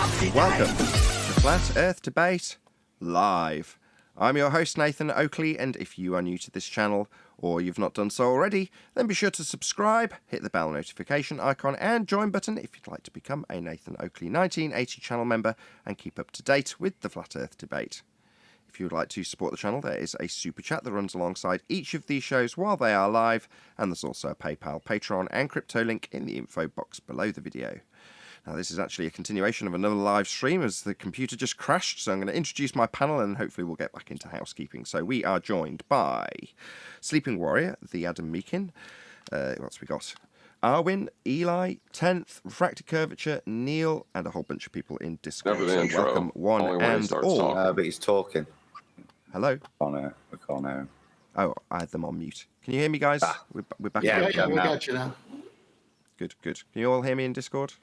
Welcome to Flat Earth Debate Live. I'm your host Nathan Oakley, and if you are new to this channel or you've not done so already, then be sure to subscribe, hit the bell notification icon and join button if you'd like to become a Nathan Oakley 1980 channel member and keep up to date with the Flat Earth Debate. If you would like to support the channel, there is a super chat that runs alongside each of these shows while they are live, and there's also a PayPal, Patreon and crypto link in the info box below the video. Now, this is actually a continuation of another live stream as the computer just crashed, so I'm going to introduce my panel and hopefully we'll get back into housekeeping. So we are joined by Sleeping Warrior, the Adam Meakin, what's we got? Arwin, Eli, 10th, Refracted Curvature, Neil, and a whole bunch of people in Discord. Never the So intro. welcome one Only when he and starts all. talking. But he's talking. Hello. We can't hear him. Oh, I had them on mute. Can you hear me, guys? We're back. Yeah, in. we got you now. Good, good. Can you all hear me in Discord?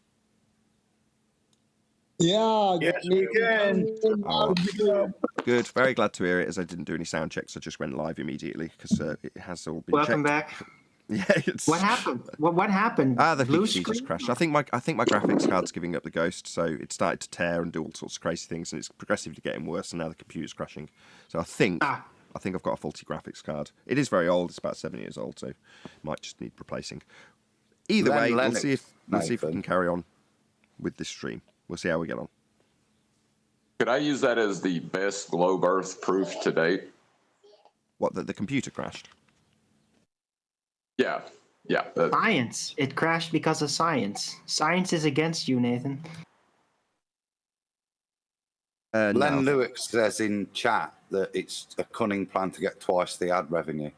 Yeah, Yes, you can. Oh, good. Very glad to hear it, as I didn't do any sound checks. I just went live immediately because it has all been Welcome checked. back. Yeah, it's... What happened? What happened? The Blue PC just screen? crashed. I think my graphics card's giving up the ghost, so it started to tear and do all sorts of crazy things, and it's progressively getting worse. And now the computer's crashing. So I think I've got a faulty graphics card. It is very old. It's about 7 years old, so might just need replacing. Either way, we'll see if we can carry on with this stream. We'll see how we get on. Could I use that as the best globe Earth proof to date? What, that the computer crashed? Yeah. Science. It crashed because of science. Science is against you, Nathan. Len No. Lewis says in chat that it's a cunning plan to get twice the ad revenue.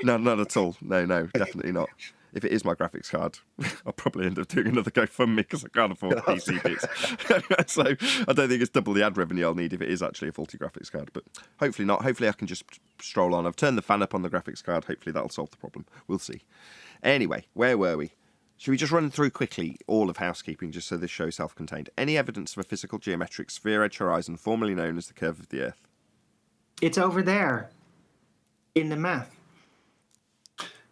No, not at all. No, definitely not. If it is my graphics card, I'll probably end up doing another GoFundMe because I can't afford PC bits. So I don't think it's double the ad revenue I'll need if it is actually a faulty graphics card. But hopefully not. Hopefully I can just stroll on. I've turned the fan up on the graphics card. Hopefully that'll solve the problem. We'll see. Anyway, where were we? Should we just run through quickly all of housekeeping just so this show is self-contained? Any evidence of a physical geometric sphere-edge horizon formerly known as the curve of the Earth? It's over there in the math.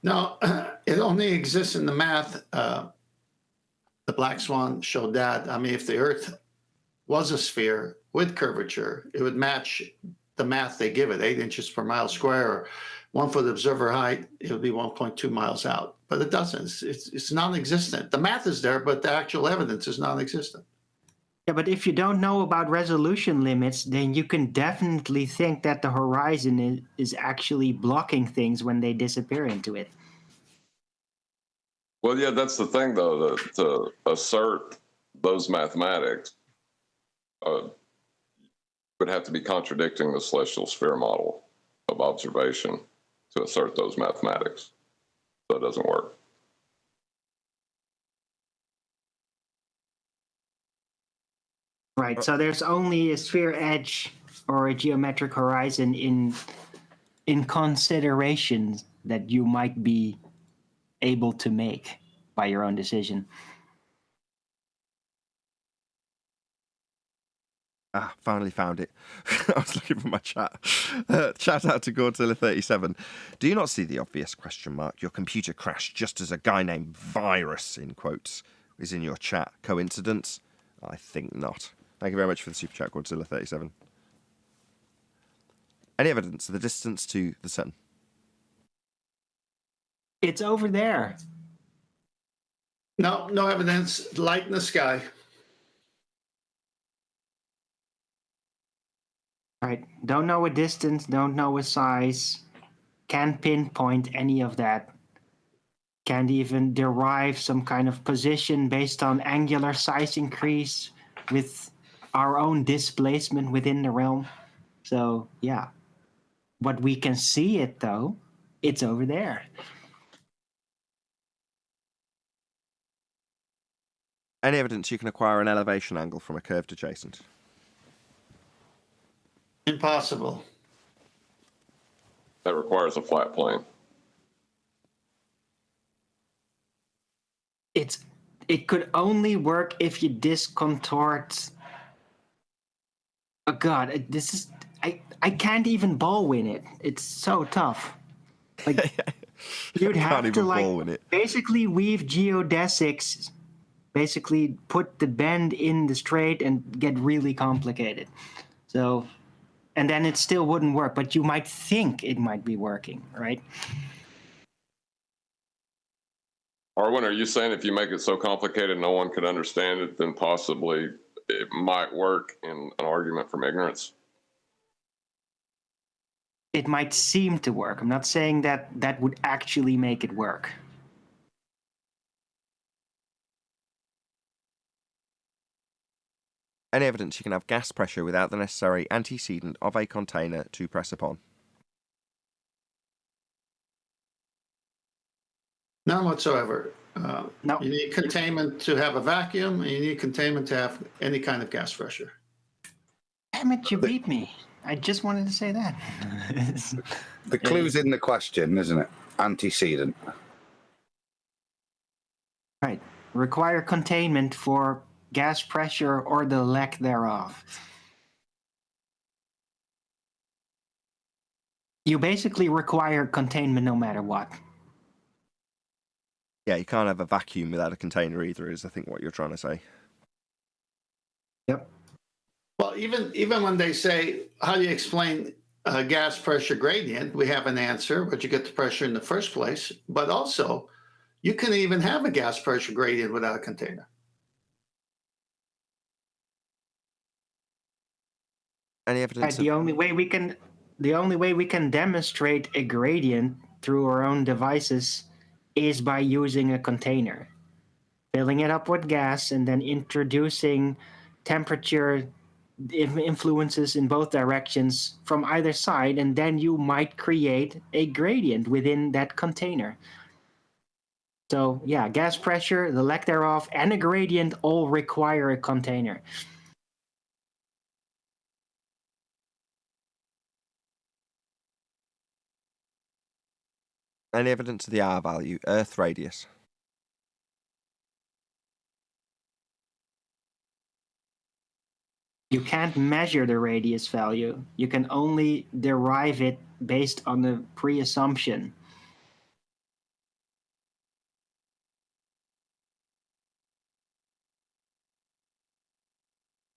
No, it only exists in the math. The Black Swan showed that. I mean, if the Earth was a sphere with curvature, it would match the math they give it, 8 inches per mile square, or 1 foot observer height. It would be 1.2 miles out. But it doesn't. It's non-existent. The math is there, but the actual evidence is non-existent. Yeah, but if you don't know about resolution limits, then you can definitely think that the horizon is actually blocking things when they disappear into it. Well, yeah, that's the thing, though, to assert those mathematics would have to be contradicting the celestial sphere model of observation to assert those mathematics. So it doesn't work. Right, so there's only a sphere edge or a geometric horizon in consideration that you might be able to make by your own decision. Finally found it. I was looking for my chat. Shout out to Godzilla37. Do you not see the obvious question mark? Your computer crashed just as a guy named Virus, in quotes, is in your chat. Coincidence? I think not. Thank you very much for the super chat, Godzilla37. Any evidence of the distance to the sun? It's over there. No evidence. Light in the sky. Right. Don't know a distance, don't know a size, can't pinpoint any of that. Can't even derive some kind of position based on angular size increase with our own displacement within the realm. So, yeah. But we can see it, though. It's over there. Any evidence you can acquire an elevation angle from a curved adjacent? Impossible. That requires a flat plane. It could only work if you discontort. Oh God, this is I can't even ball win it. It's so tough. Like you'd have to like basically weave geodesics basically put the bend in the straight and get really complicated. So, and then it still wouldn't work, but you might think it might be working, right? Arwen, are you saying if you make it so complicated no one could understand it, then possibly it might work in an argument from ignorance? It might seem to work. I'm not saying that that would actually make it work. Any evidence you can have gas pressure without the necessary antecedent of a container to press upon? None whatsoever. No. You need containment to have a vacuum, and you need containment to have any kind of gas pressure. Damn it, you beat me. I just wanted to say that. The clue's in the question, isn't it? Antecedent. Right. Require containment for gas pressure or the lack thereof. You basically require containment no matter what. Yeah, you can't have a vacuum without a container either, is I think what you're trying to say. Yep. Well, even when they say, how do you explain a gas pressure gradient, we have an answer, but you get the pressure in the first place. But also, you can even have a gas pressure gradient without a container. Any evidence? The only way we can demonstrate a gradient through our own devices is by using a container, filling it up with gas, and then introducing temperature influences in both directions from either side, and then you might create a gradient within that container. So yeah, gas pressure, the lack thereof, and a gradient all require a container. Any evidence of the R value, Earth radius? You can't measure the radius value. You can only derive it based on the pre-assumption.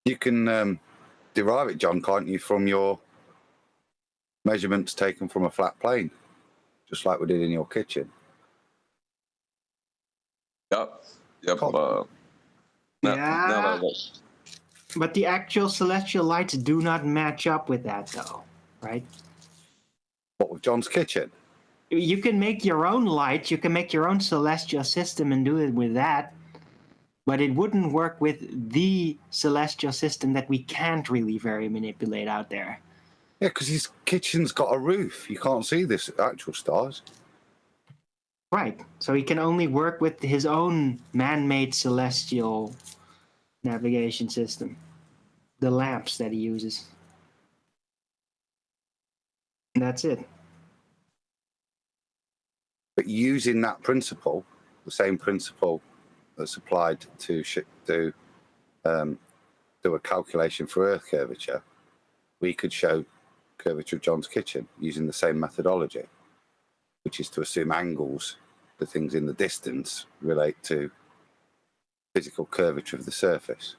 You can derive it, John, can't you, from your measurements taken from a flat plane, just like we did in your kitchen. Yep. Cool. Yeah. But the actual celestial lights do not match up with that, though, right? What, with John's kitchen? You can make your own light, you can make your own celestial system and do it with that, but it wouldn't work with the celestial system that we can't really very manipulate out there. Yeah, because his kitchen's got a roof. You can't see the actual stars. Right. So he can only work with his own man-made celestial navigation system. The lamps that he uses. And that's it. But using that principle, the same principle that's applied to do a calculation for Earth curvature, we could show curvature of John's kitchen using the same methodology, which is to assume angles, the things in the distance, relate to physical curvature of the surface.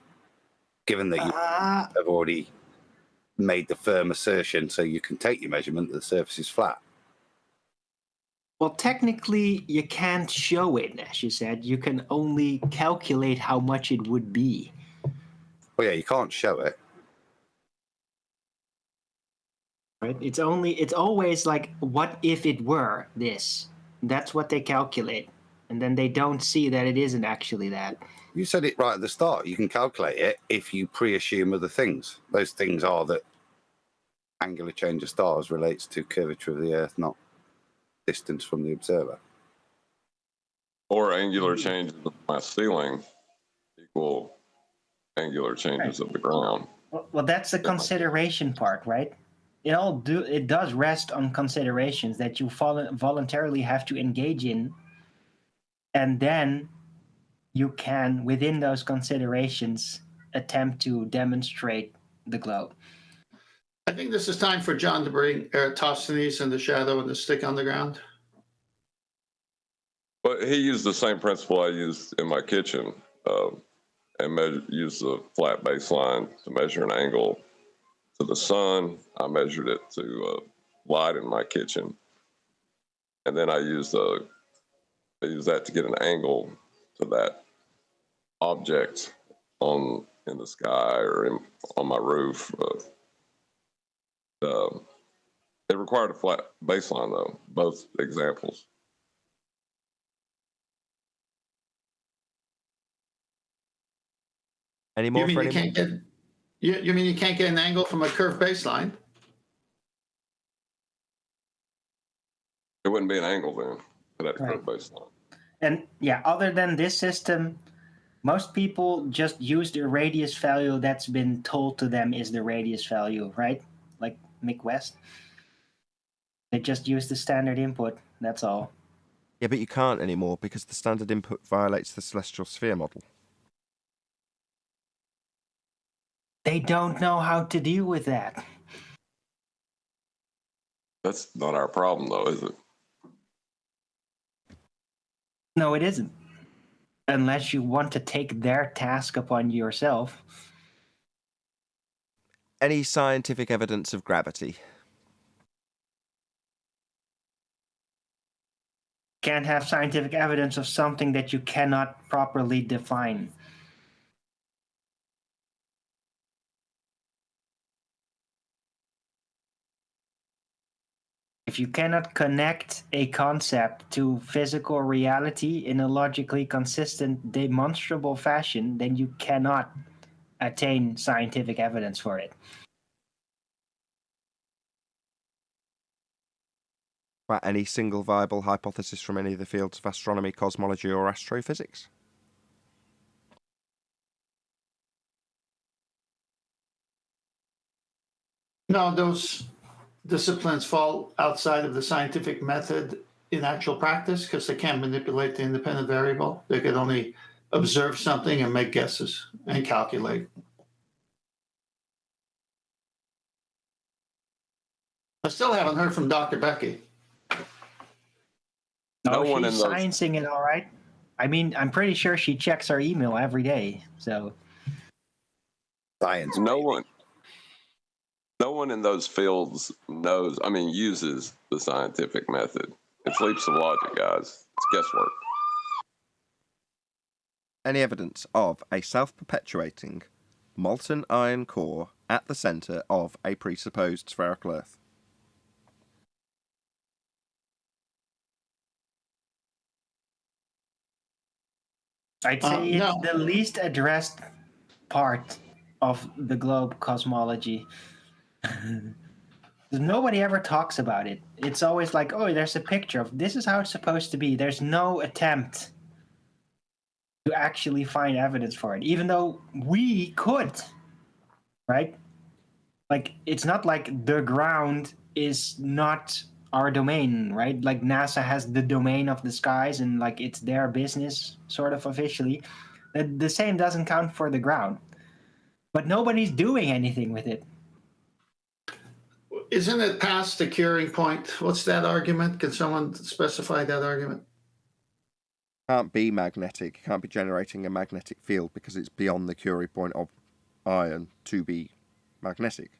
Given that you have already made the firm assertion, so you can take your measurement that the surface is flat. Well, technically, you can't show it, as you said. You can only calculate how much it would be. Well, yeah, you can't show it. Right? It's always like, what if it were this? That's what they calculate. And then they don't see that it isn't actually that. You said it right at the start. You can calculate it if you pre-assume other things. Those things are that angular change of stars relates to curvature of the Earth, not distance from the observer. Or angular changes of my ceiling equal angular changes of the ground. Well, that's the consideration part, right? It does rest on considerations that you voluntarily have to engage in, and then you can, within those considerations, attempt to demonstrate the globe. I think this is time for John to bring Eratosthenes in the shadow and the stick on the ground. But he used the same principle I used in my kitchen. and use the flat baseline to measure an angle to the sun. I measured it to light in my kitchen, and then I use that to get an angle to that object in the sky or on my roof. It required a flat baseline, though, both examples. Any You more mean for you any? can't get? You mean you can't get an angle from a curved baseline? It wouldn't be an angle then for that Right. curved baseline. And yeah, other than this system, most people just use the radius value that's been told to them is the radius value, right? Like Mick West. They just use the standard input. That's all. Yeah, but you can't anymore because the standard input violates the celestial sphere model. They don't know how to deal with that. That's not our problem, though, is it? No, it isn't. Unless you want to take their task upon yourself. Any scientific evidence of gravity? Can't have scientific evidence of something that you cannot properly define. If you cannot connect a concept to physical reality in a logically consistent, demonstrable fashion, then you cannot attain scientific evidence for it. About any single viable hypothesis from any of the fields of astronomy, cosmology, or astrophysics? No, those disciplines fall outside of the scientific method in actual practice because they can't manipulate the independent variable. They could only observe something and make guesses and calculate. I still haven't heard from Dr. Becky. No one she's in those- sciencing it all right. I mean, I'm pretty sure she checks her email every day. So Science. No one in those fields uses the scientific method. It's leaps of logic, guys. It's guesswork. Any evidence of a self-perpetuating molten iron core at the centre of a presupposed spherical Earth? I'd say it's No. the least addressed part of the globe cosmology. Nobody ever talks about it. It's always like, oh, there's a picture of this is how it's supposed to be. There's no attempt to actually find evidence for it, even though we could, right? Like, it's not like the ground is not our domain, right? Like NASA has the domain of the skies and like it's their business, sort of officially. The same doesn't count for the ground. But nobody's doing anything with it. Isn't it past the curing point? What's that argument? Can someone specify that argument? Can't be magnetic. Can't be generating a magnetic field because it's beyond the Curie point of iron to be magnetic.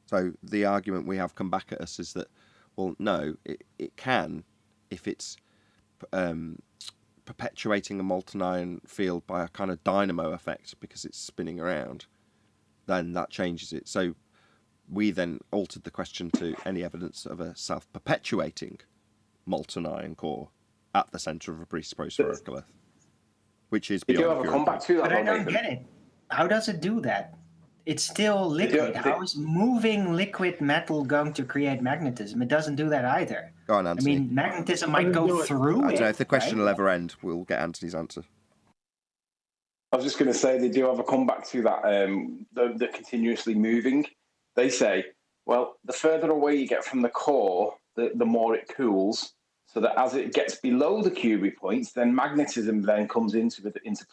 So the argument we have come back at us is that, well, no, it can if it's perpetuating a molten iron field by a kind of dynamo effect because it's spinning around, then that changes it. So we then altered the question to any evidence of a self-perpetuating molten iron core at the centre of a presupposed spherical Earth, which is Did you beyond ever the come Curie back to that? But I though, don't Nathan? get it. How does it do that? It's still liquid. How is moving liquid metal going to create magnetism? It doesn't do that either. Go on, I Anthony. mean, magnetism might do go it? through I it. don't know if the question right? will ever end. We'll get Anthony's answer. I was just going to say, they do ever come back to that, the continuously moving. They say, well, the further away you get from the core, the more it cools, so that as it gets below the Curie points, then magnetism then comes into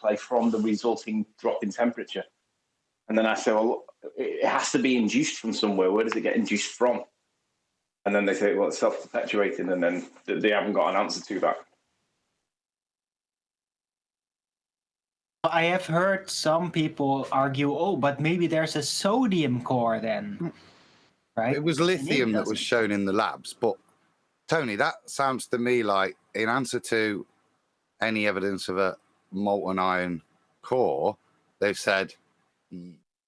play from the resulting drop in temperature. And then I say, well, it has to be induced from somewhere. Where does it get induced from? And then they say, well, it's self-perpetuating, and then they haven't got an answer to that. I have heard some people argue, oh, but maybe there's a sodium core then, right? It was And lithium that was doesn't. shown in the labs, but Tony, that sounds to me like, in answer to any evidence of a molten iron core, they've said,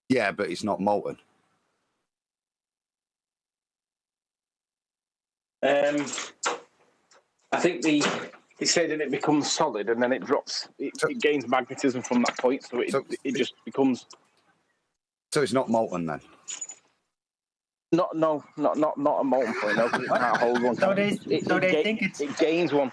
yeah, but it's not molten. I think they say that it becomes solid and then it drops. It gains magnetism from that point, so it just becomes. So it's not molten then? Not a molten point. No, 'cause it can't hold one. So they think it gains one.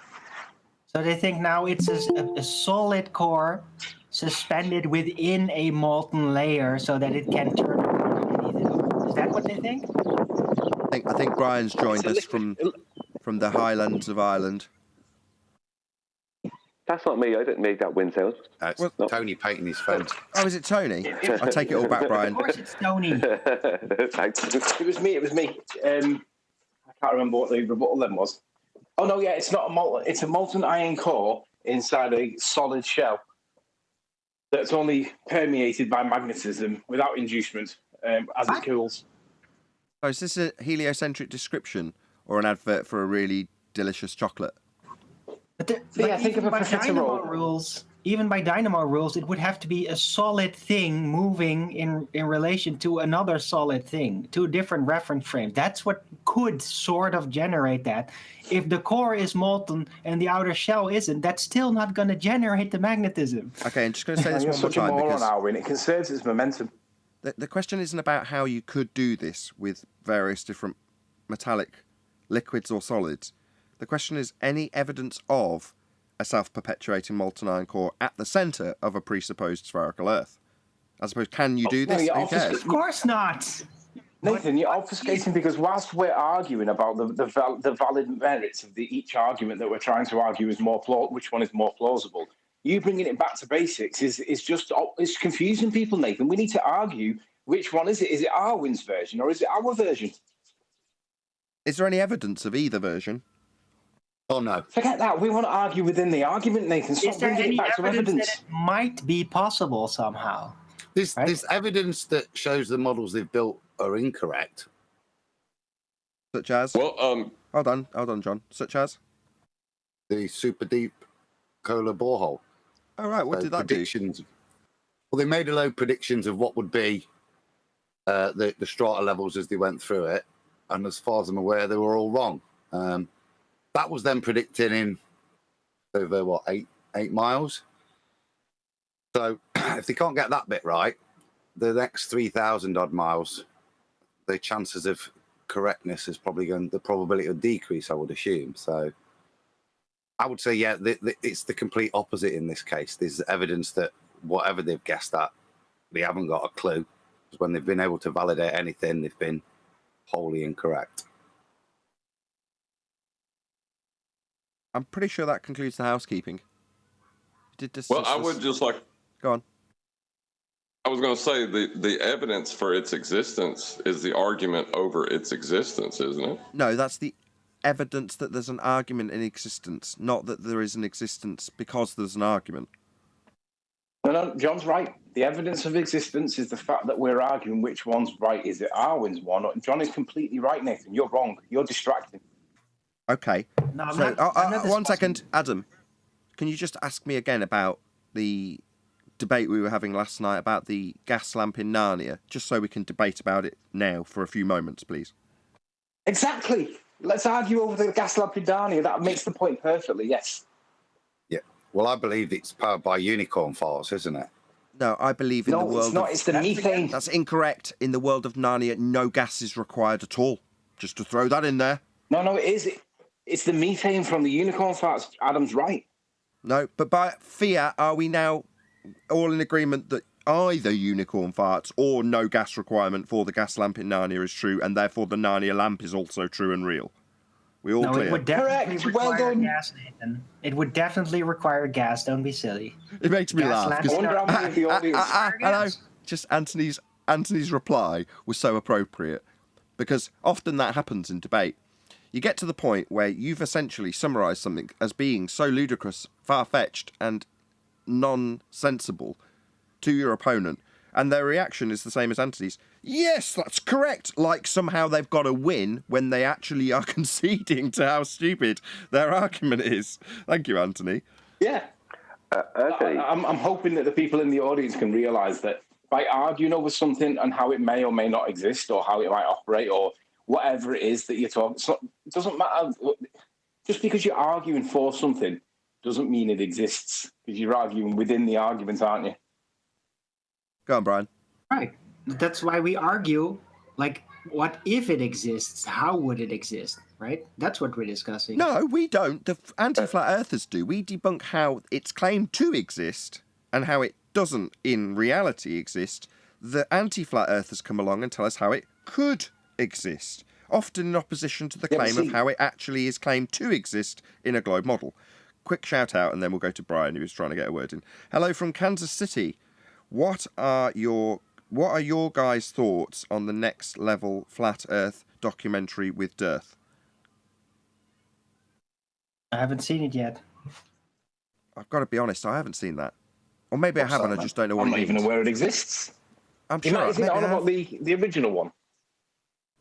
So they think now it's a solid core suspended within a molten layer so that it can turn around underneath it. Is that what they think? I think Brian's joined us from the Highlands of Ireland. That's not me. I didn't make that wind sound. It's Well- Tony painting his fence. Oh, is it Tony? I take it all back, Brian. Of course it's Tony. Thanks. It was me. I can't remember what the rebuttal then was. Oh no, yeah, it's not a molten. It's a molten iron core inside a solid shell that's only permeated by magnetism without inducement as it cools. Oh, is this a heliocentric description or an advert for a really delicious chocolate? But Yeah, think of a by profiterole. even by dynamo rules, it would have to be a solid thing moving in relation to another solid thing, to a different reference frame. That's what could sort of generate that. If the core is molten and the outer shell isn't, that's still not going to generate the magnetism. Okay, I'm just going to say this You're one more such a time moron, because Alwyn. It conserves its momentum. the question isn't about how you could do this with various different metallic liquids or solids. The question is any evidence of a self-perpetuating molten iron core at the centre of a presupposed spherical Earth. I suppose, can you do no, this? you're Who cares? Of course not. Nathan, you're obfuscating because whilst we're arguing about the valid merits of each argument that we're trying to argue is which one is more plausible, you bringing it back to basics is just it's confusing people, Nathan. We need to argue which one is it. Is it Arwyn's version or is it our version? Is there any evidence of either version? Oh, no. Forget that. We want to argue within the argument, Nathan. Stop Is there bringing any it back to evidence evidence. that it might be possible somehow? There's Right. evidence that shows the models they've built are incorrect. Such as? Well, Hold on, John. Such as? The super deep cola borehole. Oh, right. What So did that do? predictions. Well, they made a load of predictions of what would be the strata levels as they went through it. And as far as I'm aware, they were all wrong. That was then predicted in over, 8 miles? So if they can't get that bit right, the next 3,000 odd miles, the chances of correctness is probably the probability will decrease, I would assume. So I would say, yeah, it's the complete opposite in this case. There's evidence that whatever they've guessed at, they haven't got a clue. Because when they've been able to validate anything, they've been wholly incorrect. I'm pretty sure that concludes the housekeeping. I would just like. Go on. I was going to say the evidence for its existence is the argument over its existence, isn't it? No, that's the evidence that there's an argument in existence, not that there is an existence because there's an argument. No, John's right. The evidence of existence is the fact that we're arguing which one's right. Is it Arwyn's one? John is completely right, Nathan. You're wrong. You're distracting. Okay. No, I'm So, not- I'm not 1 discussing- second, Adam. Can you just ask me again about the debate we were having last night about the gas lamp in Narnia, just so we can debate about it now for a few moments, please? Exactly. Let's argue over the gas lamp in Narnia. That makes the point perfectly, yes. Yeah. Well, I believe it's powered by unicorn farts, isn't it? No, I believe in the No, world it's not. of... It's the methane. That's incorrect. In the world of Narnia, no gas is required at all. Just to throw that in there. No, it is. It's the methane from the unicorn farts. Adam's right. No, but by fiat, are we now all in agreement that either unicorn farts or no gas requirement for the gas lamp in Narnia is true, and therefore the Narnia lamp is also true and real? We all No, clear? it would definitely Correct. Well require done. gas, Nathan. It would definitely require gas. Don't be silly. It makes me Gas laugh. lamp 'cause- I wonder how many of the audience. Hello. Yes. Just Anthony's reply was so appropriate because often that happens in debate. You get to the point where you've essentially summarised something as being so ludicrous, far-fetched, and non-sensible to your opponent, and their reaction is the same as Anthony's. Yes, that's correct. Like somehow they've got to win when they actually are conceding to how stupid their argument is. Thank you, Anthony. Yeah. Anthony, I'm hoping that the people in the audience can realise that by arguing over something and how it may or may not exist, or how it might operate, or whatever it is that you're talking, it doesn't matter. Just because you're arguing for something doesn't mean it exists, because you're arguing within the argument, aren't you? Go on, Brian. Right. That's why we argue, like, what if it exists? How would it exist? Right? That's what we're discussing. No, we don't. The anti-flat earthers do. We debunk how it's claimed to exist and how it doesn't in reality exist. The anti-flat earthers come along and tell us how it could exist, often in opposition to the claim of how it actually is claimed to exist in a globe model. Quick shout out, and then we'll go to Brian, who was trying to get a word in. Hello from Kansas City. What are your guys' thoughts on the Next Level Flat Earth documentary with Dearth? I haven't seen it yet. I've got to be honest, I haven't seen that. Or maybe I haven't, I just don't know what I'm it not even means. aware it exists. I'm Isn't sure. it on about the original one?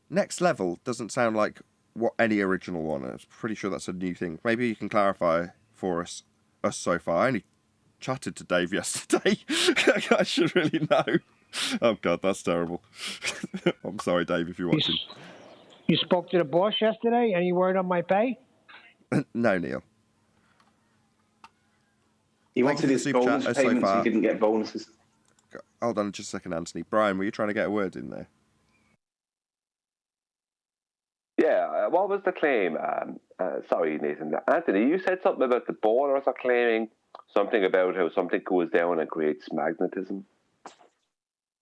Next Level doesn't sound like what any original one. I'm pretty sure that's a new thing. Maybe you can clarify for us so far. I only chatted to Dave yesterday. I should really know. Oh God, that's terrible. I'm sorry, Dave, if you're watching. You spoke to the boss yesterday? Any word on my pay? No, Neil. He Thank wanted you for his the super bonus chat so payments. far. He didn't get bonuses. Hold on just a second, Anthony. Brian, were you trying to get a word in there? yeah, what was the claim? Sorry, Nathan. Anthony, you said something about the ballers are claiming something about how something goes down and creates magnetism.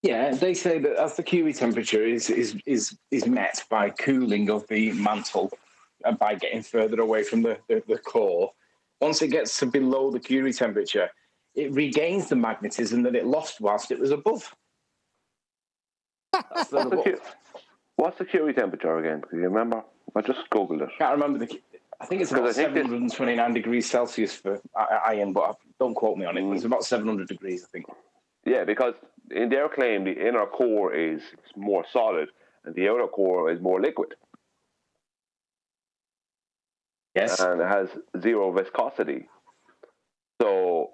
Yeah, they say that as the Curie temperature is met by cooling of the mantle and by getting further away from the core, once it gets to below the Curie temperature, it regains the magnetism that it lost whilst it was above. What's the Curie temperature again? Do you remember? I just googled it. Can't remember I think it's about 729 degrees Celsius for iron, but don't quote me on it. But it's about 700 degrees, I think. Yeah, because in their claim, the inner core is more solid and the outer core is more liquid. Yes. And it has zero viscosity. So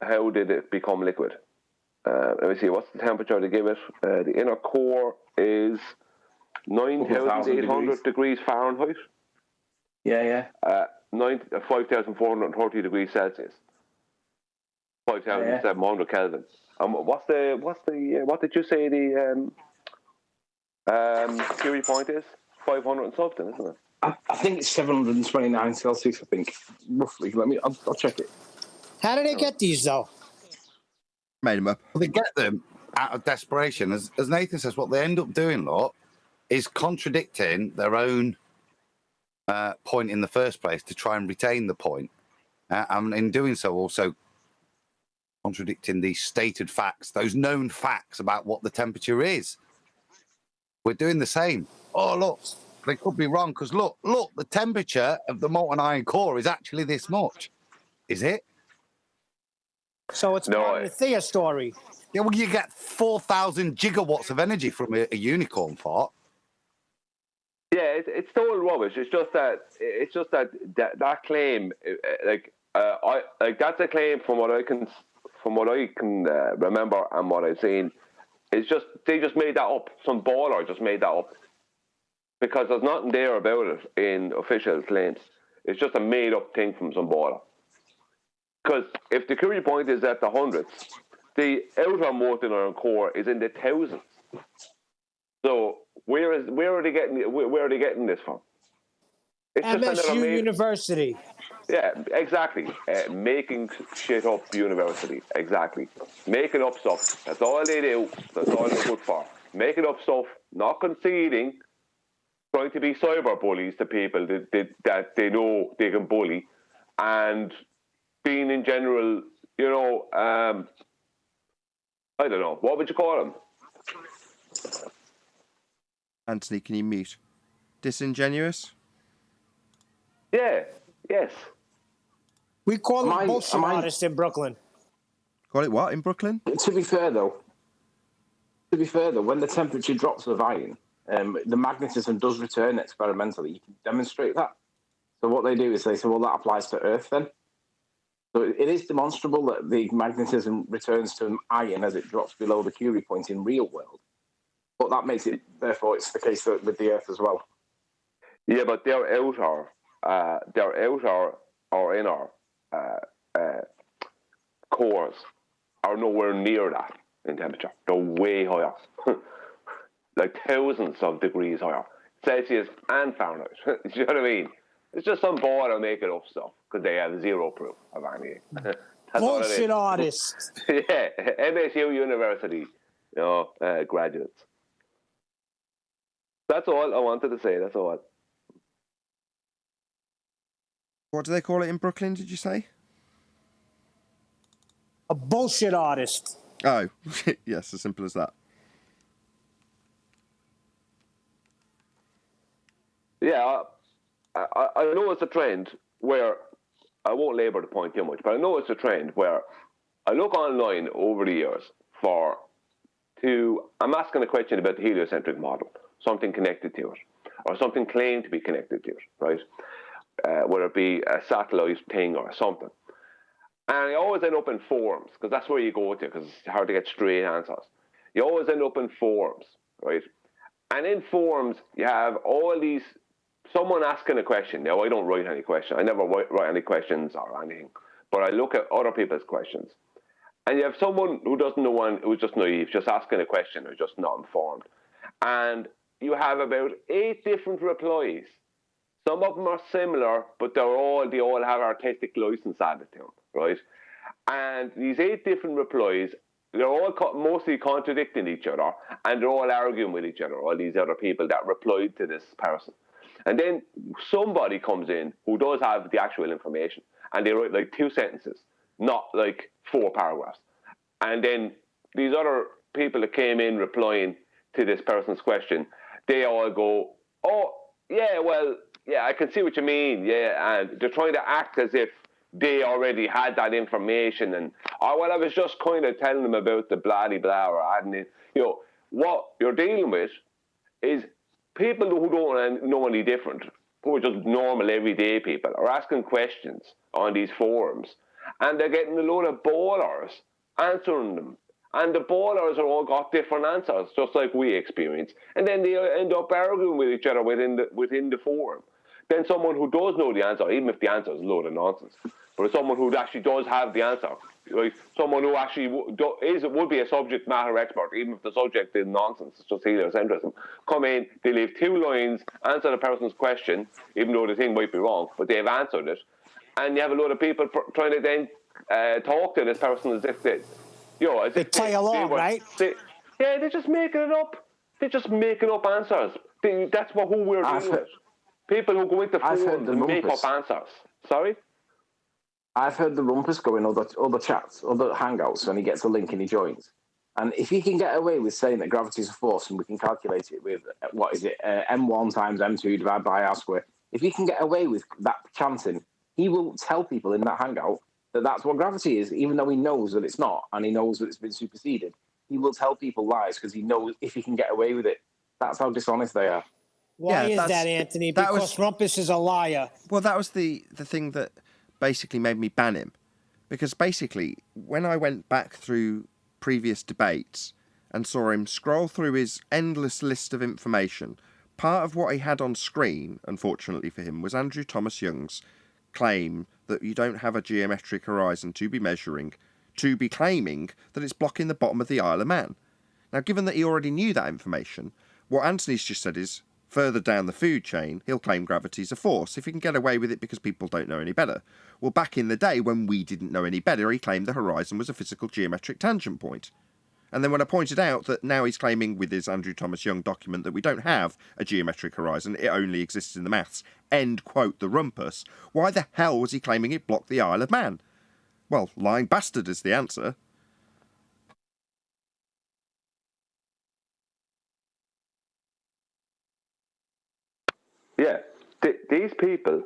how did it become liquid? Let me see, what's the temperature to give it? The inner core is 9,800 degrees Fahrenheit. Yeah. 5,430 degrees Celsius. 5,700 Kelvin. What did you say the Curie point is? 500 and something, isn't it? I think it's 729 Celsius, I think, roughly. I'll check it. How do they get these, though? Made them up. Well, they get them out of desperation. As Nathan says, what they end up doing, lot, is contradicting their own point in the first place to try and retain the point. And in doing so, also contradicting these stated facts, those known facts about what the temperature is. We're doing the same. Oh, look, they could be wrong because look, the temperature of the molten iron core is actually this much. Is it? So it's part of the Thea story. Yeah, well, you get 4,000 gigawatts of energy from a unicorn fart. Yeah, it's total rubbish. It's just that claim, that's a claim from what I can remember and what I've seen. It's just they just made that up. Some baller just made that up because there's nothing there about it in official claims. It's just a made up thing from some baller. Because if the Curie point is at the hundreds, the outer molten iron core is in the thousands. So where are they getting this from? It's MSU University. Yeah, exactly. Making shit up university. Exactly. Making up stuff. That's all they do. That's all they're good for. Making up stuff, not conceding, trying to be cyber bullies to people that they know they can bully, and being in general, I don't know. What would you call them? Anthony, can you mute? Disingenuous? Yeah. Yes. We call them bullshit artists in Brooklyn. Call it what in Brooklyn? To be fair though, when the temperature drops of iron, the magnetism does return experimentally. You can demonstrate that. So what they do is they say, well, that applies to Earth then. So it is demonstrable that the magnetism returns to iron as it drops below the Curie point in real world. But that makes it, therefore, it's the case with the Earth as well. Yeah, but their outer or inner cores are nowhere near that in temperature. They're way higher, like thousands of degrees higher, Celsius and Fahrenheit. Do you know what I mean? It's just some board making up stuff because they have zero proof of anything. Bullshit artists. Yeah, MSU University, graduates. That's all I wanted to say. That's all. What do they call it in Brooklyn, did you say? A bullshit artist. Oh, yes, as simple as that. Yeah, I know it's a trend where, I won't labour the point too much, but I know it's a trend where I look online over the years I'm asking a question about the heliocentric model, something connected to it, or something claimed to be connected to it, right? Whether it be a satellite thing or something. And I always end up in forums, because that's where you go to, because it's hard to get straight answers. You always end up in forums, right? And in forums, you have all these, someone asking a question. Now, I don't write any question. I never write any questions or anything. But I look at other people's questions. And you have someone who doesn't know one, who's just naive, just asking a question, or just not informed. And you have about 8 different replies. Some of them are similar, but they all have artistic license added to them, right? And these 8 different replies, they're all mostly contradicting each other, and they're all arguing with each other, all these other people that replied to this person. And then somebody comes in who does have the actual information, and they write like 2 sentences, not like 4 paragraphs. And then these other people that came in replying to this person's question, they all go, oh, yeah, well, yeah, I can see what you mean, yeah, and they're trying to act as if they already had that information, and, oh, well, I was just kind of telling them about the blah-de-blah, or adding it. What you're dealing with is people who don't know any different, who are just normal, everyday people, are asking questions on these forums, and they're getting a load of ballers answering them. And the ballers are all got different answers, just like we experience. And then they end up arguing with each other within the forum. Then someone who does know the answer, even if the answer is a load of nonsense, but someone who actually does have the answer, like someone who actually would be a subject matter expert, even if the subject is nonsense, it's just heliocentrism, come in, they leave 2 lines, answer the person's question, even though the thing might be wrong, but they've answered it, and you have a load of people trying to then talk to this person as if they play along, right? They're just making it up. They're just making up answers. That's who we're dealing with. People who go into forums and make up answers. Sorry? I've heard the rumpus go in other chats, other hangouts, when he gets a link and he joins. And if he can get away with saying that gravity is a force and we can calculate it with, m1 times m2 divided by r squared, if he can get away with that chanting, he will tell people in that hangout that that's what gravity is, even though he knows that it's not, and he knows that it's been superseded. He will tell people lies because he knows if he can get away with it. That's how dishonest they are. Why is that, Anthony? Because Rumpus is a liar. Well, that was the thing that basically made me ban him. Because basically, when I went back through previous debates and saw him scroll through his endless list of information, part of what he had on screen, unfortunately for him, was Andrew Thomas Young's claim that you don't have a geometric horizon to be measuring, to be claiming that it's blocking the bottom of the Isle of Man. Now, given that he already knew that information, what Anthony's just said is, further down the food chain, he'll claim gravity's a force if he can get away with it because people don't know any better. Well, back in the day when we didn't know any better, he claimed the horizon was a physical geometric tangent point. And then when I pointed out that now he's claiming with his Andrew Thomas Young document that we don't have a geometric horizon, it only exists in the maths, end quote the rumpus, why the hell was he claiming it blocked the Isle of Man? Well, lying bastard is the answer. Yeah, these people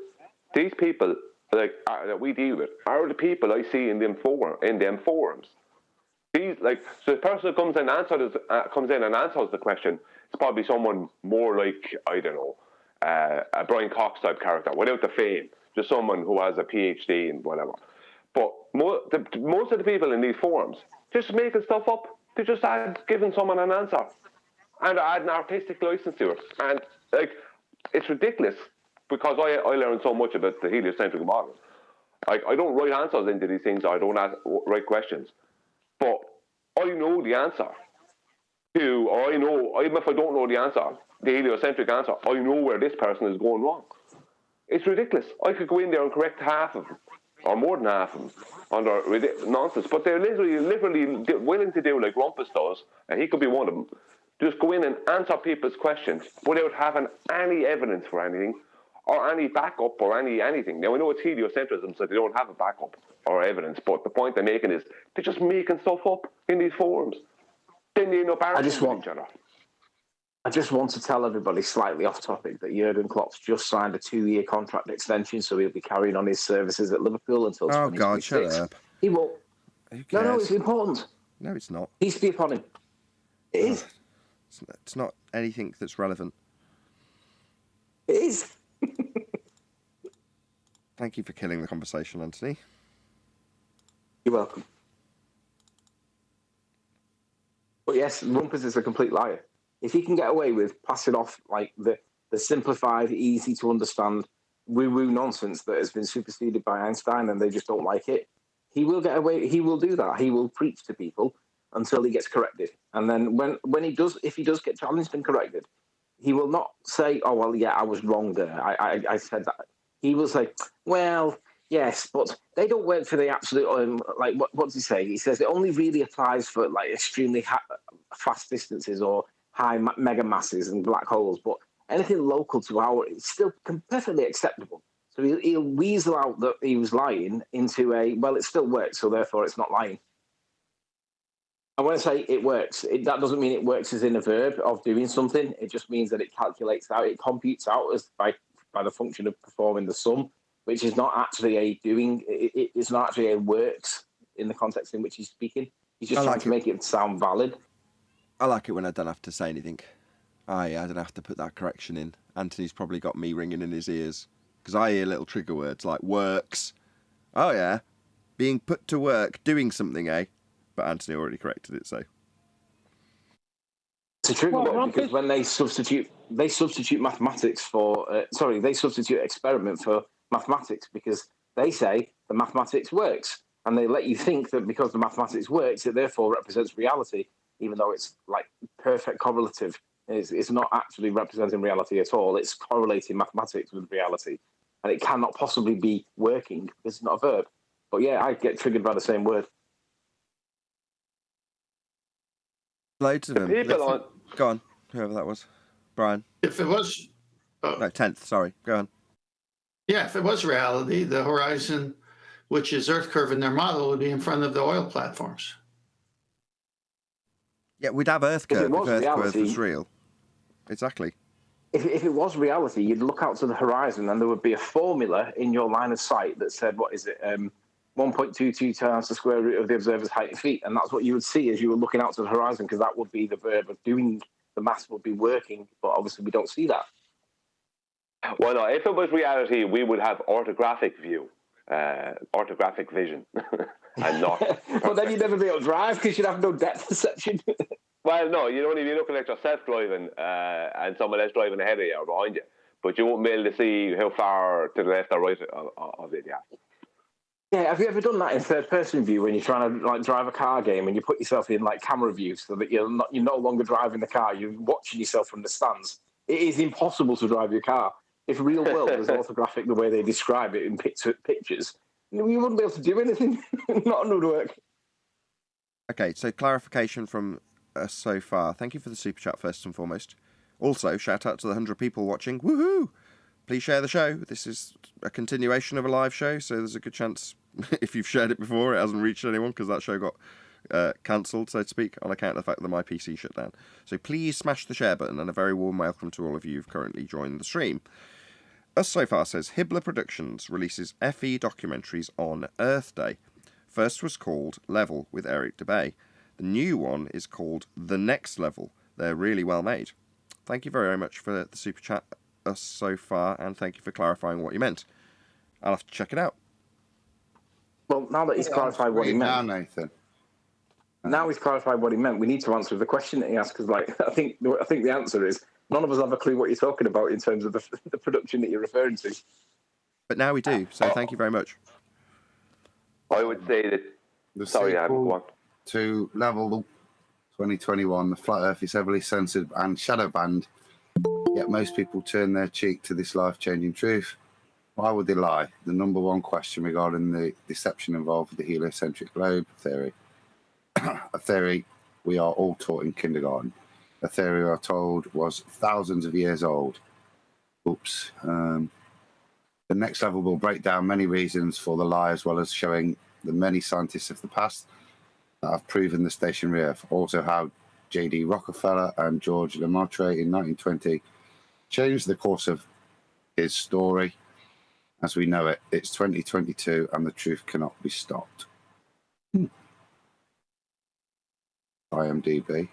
like that we deal with are the people I see in them forums. he's like, so the person who comes in and answers the question, it's probably someone more like, I don't know, a Brian Cox type character, without the fame, just someone who has a PhD and whatever. But most of the people in these forums just making stuff up. They just giving someone an answer and add an artistic license to it, and like, it's ridiculous because I learned so much about the heliocentric model. I don't write answers into these things. I don't write questions, but I know the answer to, or I know, even if I don't know the answer, the heliocentric answer, I know where this person is going wrong. It's ridiculous. I could go in there and correct half of them, or more than half of them, under nonsense. But they're literally willing to do like Rumpus does, and he could be one of them. Just go in and answer people's questions without having any evidence for anything, or any backup, or anything. Now, I know it's heliocentrism, so they don't have a backup or evidence, but the point they're making is they're just making stuff up in these forums. Then they end up arguing with each other. I just want to tell everybody, slightly off topic, that Jurgen Klopp's just signed a 2-year contract extension, so he'll be carrying on his services at Liverpool until 2026. Oh, God, shut up. He won't. No, it's important. No, it's not. Needs to be upon him. It is. It's not anything that's relevant. It is. Thank you for killing the conversation, Anthony. You're welcome. But yes, Rumpus is a complete liar. If he can get away with passing off like the simplified, easy to understand woo-woo nonsense that has been superseded by Einstein and they just don't like it, he will get away. He will do that. He will preach to people until he gets corrected. And then when he does, if he does get challenged and corrected, he will not say, "Oh well, yeah, I was wrong there. I said that." He will say, "Well, yes, but they don't work for the absolute like what does he say? He says it only really applies for like extremely fast distances or high mega masses and black holes, but anything local to our, it's still perfectly acceptable." So he'll weasel out that he was lying into a, well, it still works, so therefore it's not lying. And when I say it works, that doesn't mean it works as in a verb of doing something. It just means that it calculates out, it computes out as by the function of performing the sum, which is not actually a doing, it's not actually a works in the context in which he's speaking. He's just trying to make it sound valid. I like it when I don't have to say anything. I don't have to put that correction in. Anthony's probably got me ringing in his ears because I hear little trigger words like works. Oh yeah, being put to work, doing something, eh? But Anthony already corrected it, so. It's a trigger word because when they substitute mathematics for, they substitute experiment for mathematics because they say the mathematics works, and they let you think that because the mathematics works, it therefore represents reality, even though it's like perfect correlative. It's not actually representing reality at all. It's correlating mathematics with reality, and it cannot possibly be working because it's not a verb. But yeah, I get triggered by the same word. Loads of them. Go on, whoever that was. Brian. If it was... No, 10th, sorry. Go on. Yeah, if it was reality, the horizon, which is Earth curve in their model, would be in front of the oil platforms. Yeah, we'd have Earth curve if Earth curve was real. Exactly. If it was reality, you'd look out to the horizon and there would be a formula in your line of sight that said, 1.22 times the square root of the observer's height in feet. And that's what you would see as you were looking out to the horizon, because that would be the verb of doing, the maths would be working, but obviously we don't see that. Well, no, if it was reality, we would have orthographic vision, and not. But then you'd never be able to drive because you'd have no depth perception. Well, no, you'd only be looking at yourself driving and someone else driving ahead of you or behind you, but you won't be able to see how far to the left or right of it. Yeah. Yeah, have you ever done that in third-person view when you're trying to like drive a car game and you put yourself in like camera view so that you're no longer driving the car, you're watching yourself from the stands? It is impossible to drive your car. If real world was orthographic the way they describe it in pictures, you wouldn't be able to do anything. Not under work. Okay, so clarification from us so far. Thank you for the super chat first and foremost. Also, shout out to the 100 people watching. Woohoo! Please share the show. This is a continuation of a live show, so there's a good chance if you've shared it before, it hasn't reached anyone because that show got cancelled, so to speak, on account of the fact that my PC shut down. So please smash the share button, and a very warm welcome to all of you who've currently joined the stream. Us So Far says, Hibbler Productions releases FE documentaries on Earth Day. First was called Level with Eric DeBay. The new one is called The Next Level. They're really well made. Thank you very much for the super chat us so far, and thank you for clarifying what you meant. I'll have to check it out. Well, now that he's clarified what he meant, now, Nathan. Now he's clarified what he meant. We need to answer the question that he asked, because, like, I think the answer is none of us have a clue what you're talking about in terms of the production that you're referring to. But now we do. So thank you very much. I would say that. Sorry, Adam, go on. To Level 2021, the flat Earth is heavily censored and shadow banned. Yet most people turn their cheek to this life-changing truth. Why would they lie? The number one question regarding the deception involved with the heliocentric globe theory. A theory we are all taught in kindergarten. A theory we are told was thousands of years old. Oops. The next level will break down many reasons for the lie, as well as showing the many scientists of the past that have proven the stationary Earth. Also how J.D. Rockefeller and George Lemaitre in 1920 changed the course of his story as we know it. It's 2022 and the truth cannot be stopped. IMDb.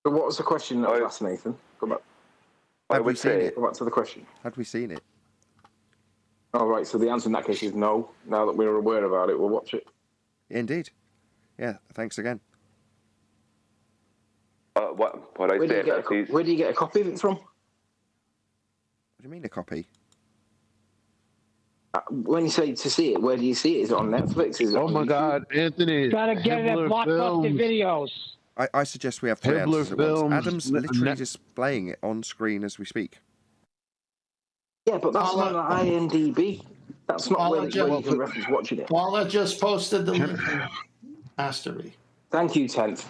So what was the question that I asked, Nathan? Come back. Have we seen it? Go back to the question. Had we seen it? All right, so the answer in that case is no. Now that we're aware about it, we'll watch it. Indeed. Yeah, thanks again. What I say about these... Where do you get a copy of it from? What do you mean, a copy? When you say to see it, where do you see it? Is it on Netflix? Is it oh, my YouTube? God, Anthony. Gotta get it at Blockbuster Videos. I suggest we have three Hibbler answers at once. Films, Adam's literally displaying it on screen as we speak. Yeah, but that's not on IMDb. That's not where you can reference watching it. Paula just posted the link in Mastery. Thank you, 10th.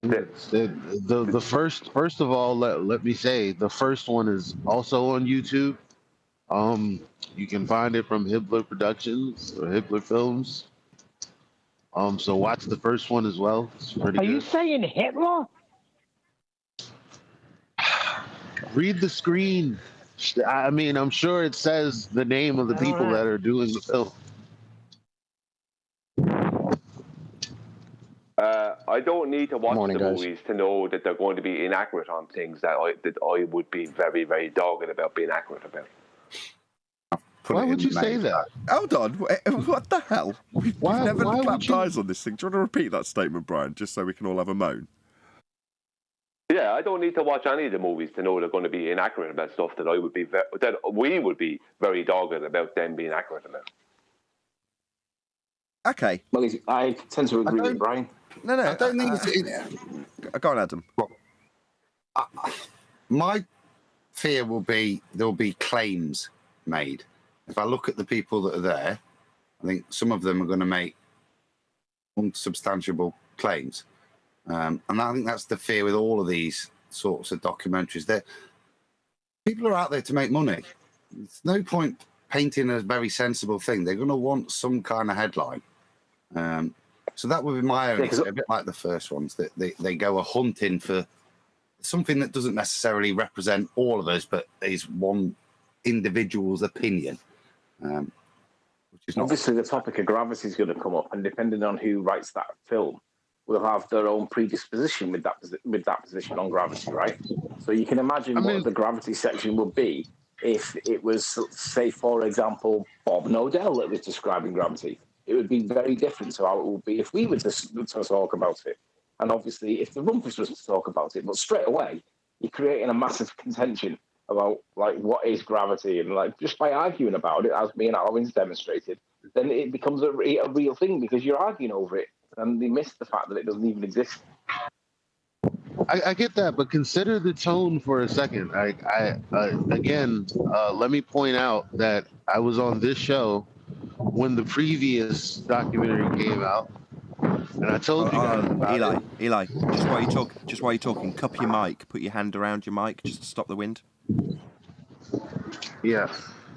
The first of all, let me say, the first one is also on YouTube. You can find it from Hibbler Productions or Hibbler Films. So watch the first one as well. It's pretty good. Are you saying Hitler? Read the screen. I mean, I'm sure it says the name of the people that are doing the film. I don't need to watch the movies to know that they're going to be inaccurate on things that I would be very, very dogged about being accurate about. Why would you say that? Hold on, what the hell? We've never clapped eyes on this thing. Do you want to repeat that statement, Brian, just so we can all have a moan? Yeah, I don't need to watch any of the movies to know they're going to be inaccurate about stuff that we would be very dogged about them being accurate about. Okay. Well, I tend to agree with Brian. No. I don't think it's... Go on, Adam. My fear will be there'll be claims made. If I look at the people that are there, I think some of them are going to make unsubstantiable claims. And I think that's the fear with all of these sorts of documentaries. That people are out there to make money. There's no point painting a very sensible thing. They're going to want some kind of headline. So that would be my only, a bit like the first ones, that they go hunting for something that doesn't necessarily represent all of us, but is one individual's opinion. Which is not obviously the topic of gravity is going to come up, and depending on who writes that film, will have their own predisposition with that position on gravity, right? So you can imagine what the gravity section would be if it was, say, for example, Bob Nodell that was describing gravity. It would be very different to how it would be if we were to talk about it. And obviously, if the Rumpus was to talk about it, but straight away, you're creating a massive contention about, like, what is gravity, and, like, just by arguing about it, as me and Alwyn's demonstrated, then it becomes a real thing because you're arguing over it, and they miss the fact that it doesn't even exist. I get that, but consider the tone for a second. Again, let me point out that I was on this show when the previous documentary came out, and I told you guys about Eli, just while you're talking, cup your mic, put your hand around your mic just to stop the wind. Yeah.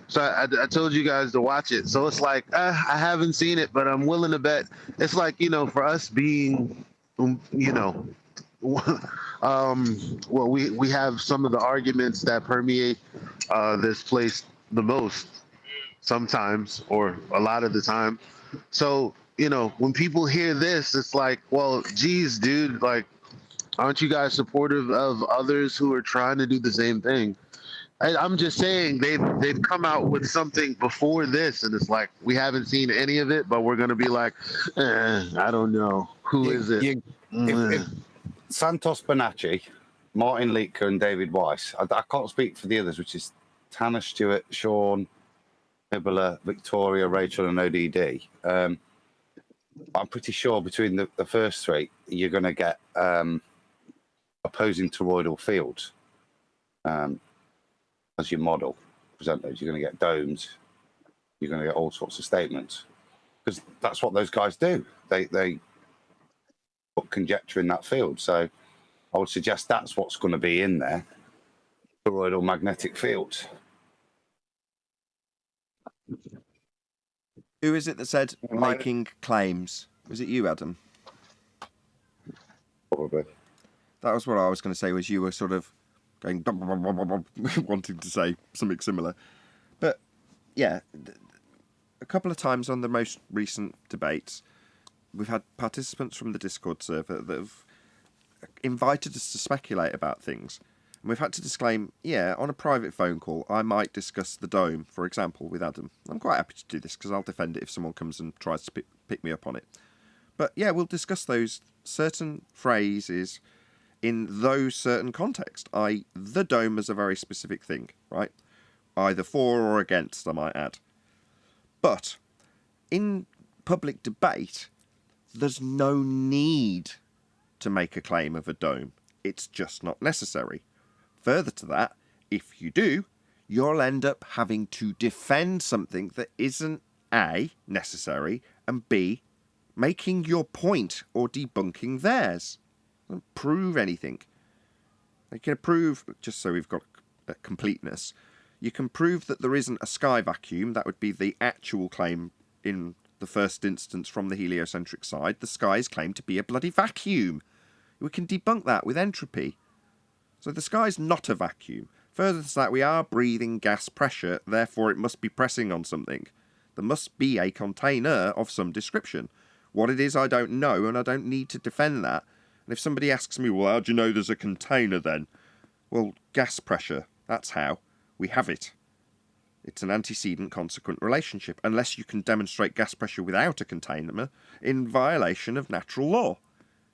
So I told you guys to watch it. So it's like, I haven't seen it, but I'm willing to bet. It's like, for us being, well, we have some of the arguments that permeate this place the most. sometimes, or a lot of the time. So, you know, when people hear this, it's like, well, geez, dude, like, aren't you guys supportive of others who are trying to do the same thing? I'm just saying they've come out with something before this, and it's like we haven't seen any of it, but we're gonna be like, I don't know, who is it? If Santos Bonacci, Martin Leitker, and David Weiss. I can't speak for the others, which is Tanner, Stewart, Sean, Nibbler, Victoria, Rachel, and ODD. I'm pretty sure between the first three, you're going to get opposing toroidal fields as your model presented. You're going to get domes. You're going to get all sorts of statements, because that's what those guys do. They put conjecture in that field. So I would suggest that's what's going to be in there, toroidal magnetic fields. Who is it that said making claims? Was it you, Adam? Probably. That was what I was going to say, was you were sort of going wanting to say something similar. But yeah, a couple of times on the most recent debates, we've had participants from the Discord server that have invited us to speculate about things. And we've had to disclaim, yeah, on a private phone call, I might discuss the dome, for example, with Adam. I'm quite happy to do this because I'll defend it if someone comes and tries to pick me up on it. But yeah, we'll discuss those certain phrases in those certain contexts, i.e. the dome as a very specific thing, right? Either for or against, I might add. But in public debate, there's no need to make a claim of a dome. It's just not necessary. Further to that, if you do, you'll end up having to defend something that isn't A, necessary, and B, making your point or debunking theirs. Doesn't prove anything. You can prove, just so we've got completeness, you can prove that there isn't a sky vacuum. That would be the actual claim in the first instance from the heliocentric side. The sky is claimed to be a bloody vacuum. We can debunk that with entropy. So the sky's not a vacuum. Further to that, we are breathing gas pressure, therefore it must be pressing on something. There must be a container of some description. What it is, I don't know, and I don't need to defend that. And if somebody asks me, well, how do you know there's a container then? Well, gas pressure, that's how. We have it. It's an antecedent-consequent relationship, unless you can demonstrate gas pressure without a container in violation of natural law.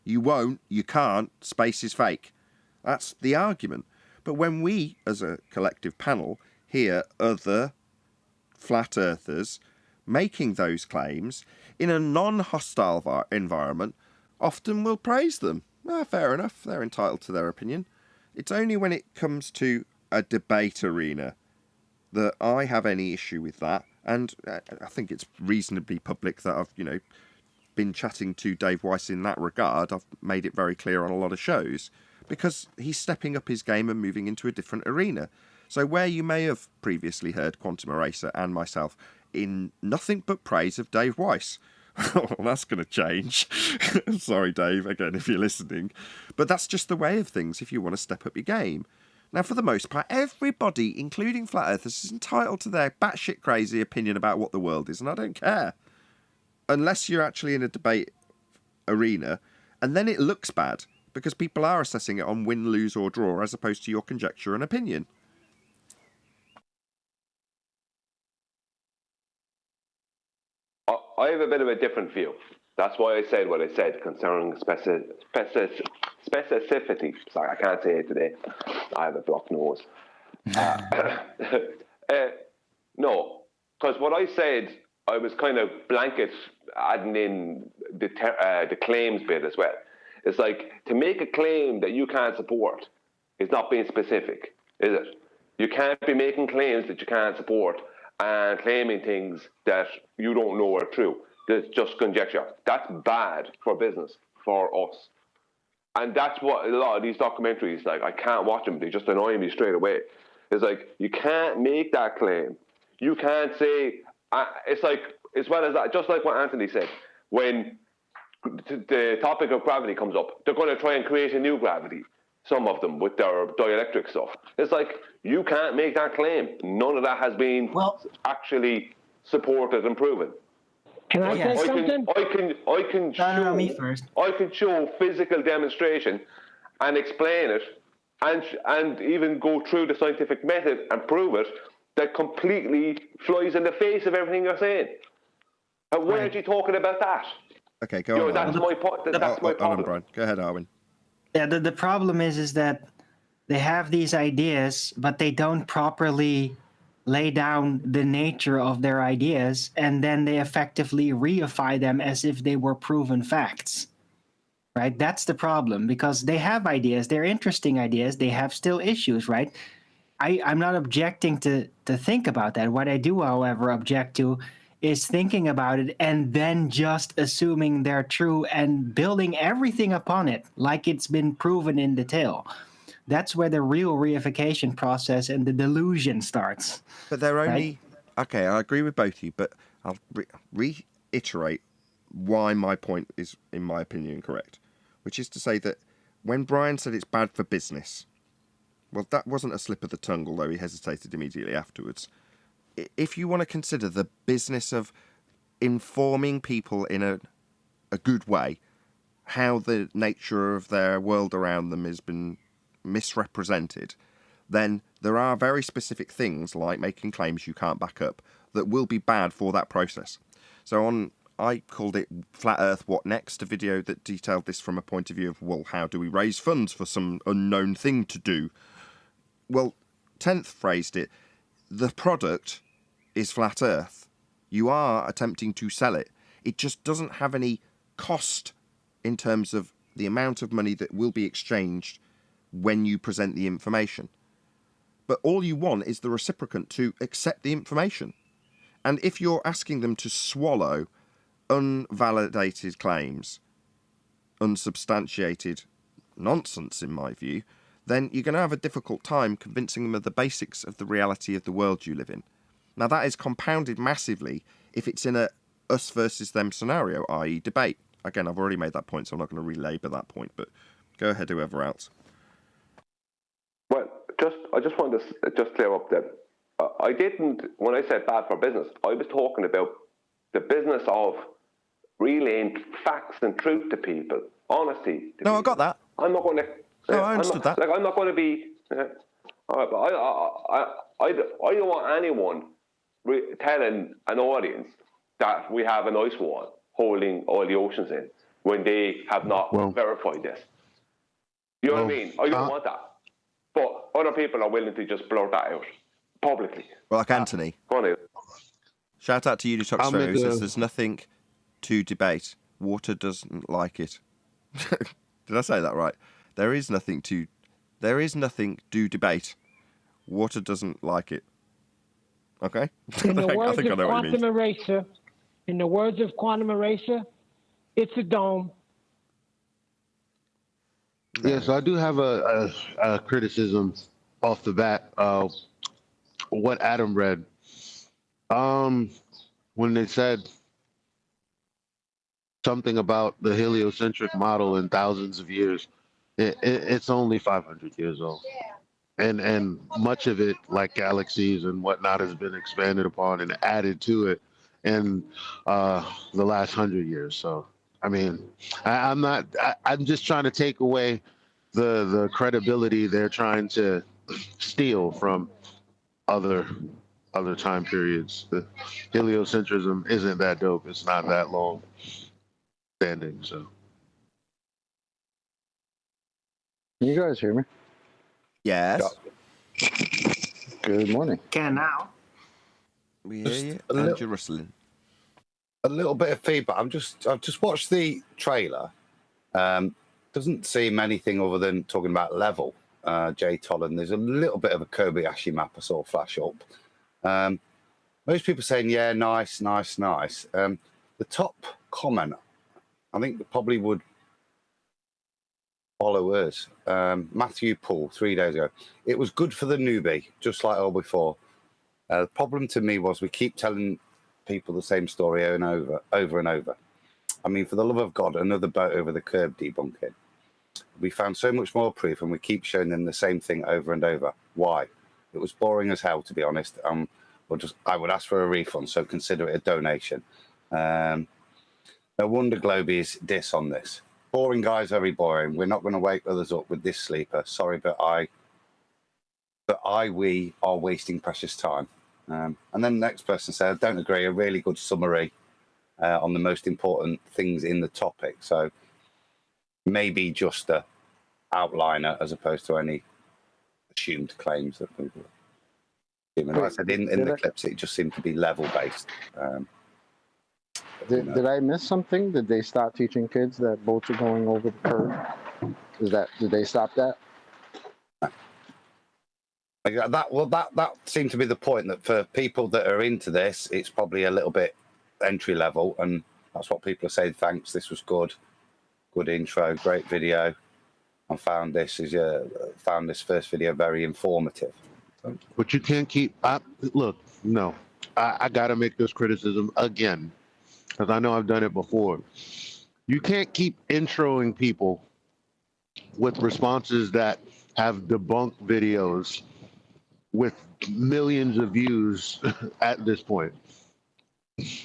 You won't, you can't, space is fake. That's the argument. But when we, as a collective panel, hear other flat earthers making those claims in a non-hostile environment, often we'll praise them. Fair enough, they're entitled to their opinion. It's only when it comes to a debate arena that I have any issue with that, and I think it's reasonably public that I've, been chatting to Dave Weiss in that regard. I've made it very clear on a lot of shows, because he's stepping up his game and moving into a different arena. So where you may have previously heard Quantum Eraser and myself in nothing but praise of Dave Weiss, well, that's going to change. Sorry, Dave, again, if you're listening. But that's just the way of things if you want to step up your game. Now, for the most part, everybody, including flat earthers, is entitled to their batshit crazy opinion about what the world is, and I don't care. Unless you're actually in a debate arena, and then it looks bad, because people are assessing it on win, lose, or draw, as opposed to your conjecture and opinion. I have a bit of a different view. That's why I said what I said concerning specificity. Sorry, I can't say it today. I have a blocked nose. No, because what I said, I was kind of blanket adding in the claims bit as well. It's like, to make a claim that you can't support is not being specific, is it? You can't be making claims that you can't support and claiming things that you don't know are true. That's just conjecture. That's bad for business, for us. And that's what a lot of these documentaries, like, I can't watch them. They just annoy me straight away. It's like, you can't make that claim. You can't say, it's like, as well as that, just like what Anthony said, when the topic of gravity comes up, they're going to try and create a new gravity, some of them, with their dielectric stuff. It's like, you can't make that claim. None of that has been actually supported and proven. Can I say something? I can show. No, me first. I can show physical demonstration and explain it, and even go through the scientific method and prove it. That completely flies in the face of everything you're saying. And why aren't you talking about that? Okay, go on. That's my point. That's my problem. Brian. Go ahead, Arwin. Yeah, the problem is that they have these ideas, but they don't properly lay down the nature of their ideas, and then they effectively reify them as if they were proven facts. Right? That's the problem, because they have ideas, they're interesting ideas, they have still issues, right? I'm not objecting to think about that. What I do, however, object to is thinking about it and then just assuming they're true and building everything upon it like it's been proven in detail. That's where the real reification process and the delusion starts. But they're only... Right? Okay, I agree with both of you, but I'll reiterate why my point is, in my opinion, correct. Which is to say that when Brian said it's bad for business, well, that wasn't a slip of the tongue, although he hesitated immediately afterwards. If you want to consider the business of informing people in a good way how the nature of their world around them has been misrepresented, then there are very specific things, like making claims you can't back up, that will be bad for that process. So I called it Flat Earth What Next, a video that detailed this from a point of view of, well, how do we raise funds for some unknown thing to do? Well, 10th phrased it, the product is Flat Earth. You are attempting to sell it. It just doesn't have any cost in terms of the amount of money that will be exchanged when you present the information. But all you want is the reciprocant to accept the information. And if you're asking them to swallow unvalidated claims, unsubstantiated nonsense, in my view, then you're going to have a difficult time convincing them of the basics of the reality of the world you live in. Now, that is compounded massively if it's in a us versus them scenario, i.e. debate. Again, I've already made that point, so I'm not going to relabour that point, but go ahead, whoever else. Well, I just wanted to just clear up that I didn't, when I said bad for business, I was talking about the business of relaying facts and truth to people, honesty. No, I got that. I'm not going to... No, I understood that. Like, I'm not going to be... I don't want anyone telling an audience that we have an ice wall holding all the oceans in when they have not verified this. You know what I mean? I don't want that. But other people are willing to just blurt that out publicly. Well, like Anthony. Go on, shout out to you, Detoxfer, who says there's nothing to debate. Water doesn't like it. Did I say that right? There is nothing to debate. Water doesn't like it. Okay? In the words I of Quantum Eraser, it's a dome. Yeah, so I do have a criticism off the bat. What Adam read, when they said something about the heliocentric model in thousands of years, it's only 500 years old, and much of it, like galaxies and whatnot, has been expanded upon and added to it in the last 100 years. So, I mean, I'm just trying to take away the credibility they're trying to steal from other time periods. The heliocentrism isn't that dope. It's not that long standing. So, can you guys hear me? Yes. Good morning. Can now. We hear you. And you're rustling. A little bit of feedback. I've just watched the trailer. Doesn't seem anything other than talking about level. Jay Tollan. There's a little bit of a Kobayashi map I saw flash up. Most people saying, yeah, nice. The top comment, I think probably would follow us. Matthew Poole, 3 days ago. It was good for the newbie, just like all before. The problem to me was we keep telling people the same story over and over. I mean, for the love of God, another boat over the curb debunking. We found so much more proof and we keep showing them the same thing over and over. Why? It was boring as hell, to be honest. I would ask for a refund, so consider it a donation. No wonder Globy's diss on this. Boring guys, very boring. We're not going to wake others up with this sleeper. Sorry, but we are wasting precious time. And then the next person said, I don't agree, a really good summary on the most important things in the topic. So maybe just a outliner as opposed to any assumed claims that people are. Like I said, in the clips, it just seemed to be level-based. Did I miss something? Did they stop teaching kids that boats are going over the curve? Did they stop that? That seemed to be the point, that for people that are into this, it's probably a little bit entry level, and that's what people are saying. Thanks, this was good intro, great video. I found this first video very informative. But you can't keep. Look, no, I got to make this criticism again, because I know I've done it before. You can't keep introing people with responses that have debunked videos with millions of views at this point,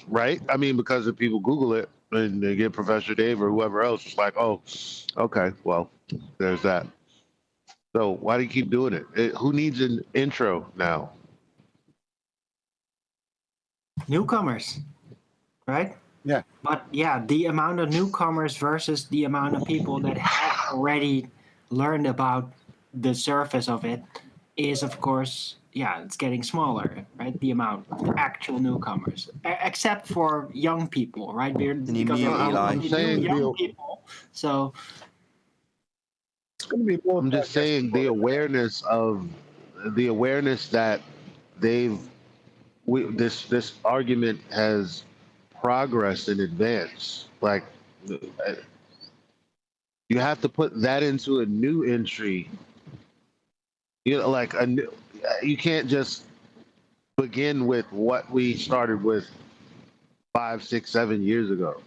right? I mean, because if people Google it and they get Professor Dave or whoever else, it's like, oh, okay, well, there's that. So why do you keep doing it? Who needs an intro now? Newcomers, right? Yeah. But yeah, the amount of newcomers versus the amount of people that have already learned about the surface of it is, of course, it's getting smaller, right? The amount of actual newcomers, except for young people, right? I'm saying young people, so it's going to be more. I'm just saying the awareness that this argument has progressed and advanced. Like, you have to put that into a new entry. Like you can't just begin with what we started with 5, 6, 7 years ago.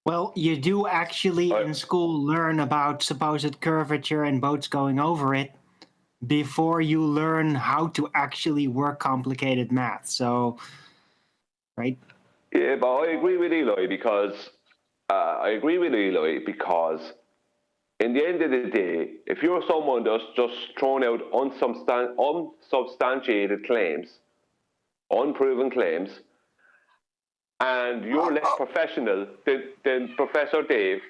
Well, you do actually in school learn about supposed curvature and boats going over it before you learn how to actually work complicated math. So, right? Yeah, but I agree with Eli because in the end of the day, if you're someone that's just throwing out unsubstantiated claims, unproven claims, and you're less professional than Professor Dave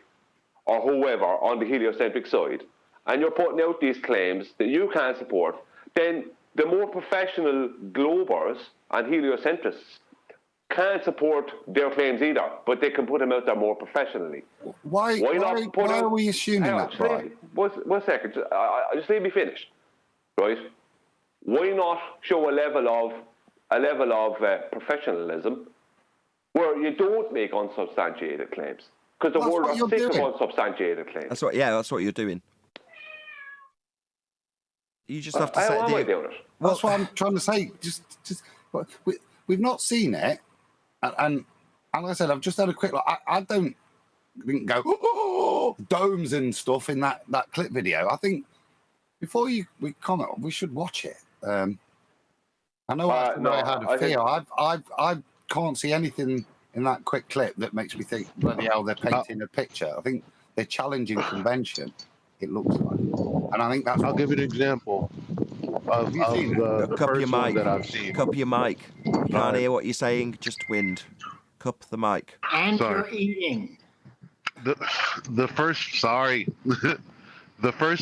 or whoever on the heliocentric side, and you're putting out these claims that you can't support, then the more professional globers and heliocentrists can't support their claims either, but they can put them out there more professionally. Why are we assuming that, Brian? One second, just let me finish, right? Why not show a level of professionalism where you don't make unsubstantiated claims? Because the world are sick of unsubstantiated claims. That's what you're doing. You just have to say. How am I doing it? That's what I'm trying to say. Just we've not seen it. And like I said, I've just had a quick look. I didn't go domes and stuff in that clip video. I think before we comment, we should watch it. I know how to feel. I can't see anything in that quick clip that makes me think, bloody hell, they're painting a picture. I think they're challenging convention. It looks like, and I think that's. I'll give you an example of the first one that I've seen. Cup your mic. You can't hear what you're saying. Just wind. Cup the mic. And you're eating. The first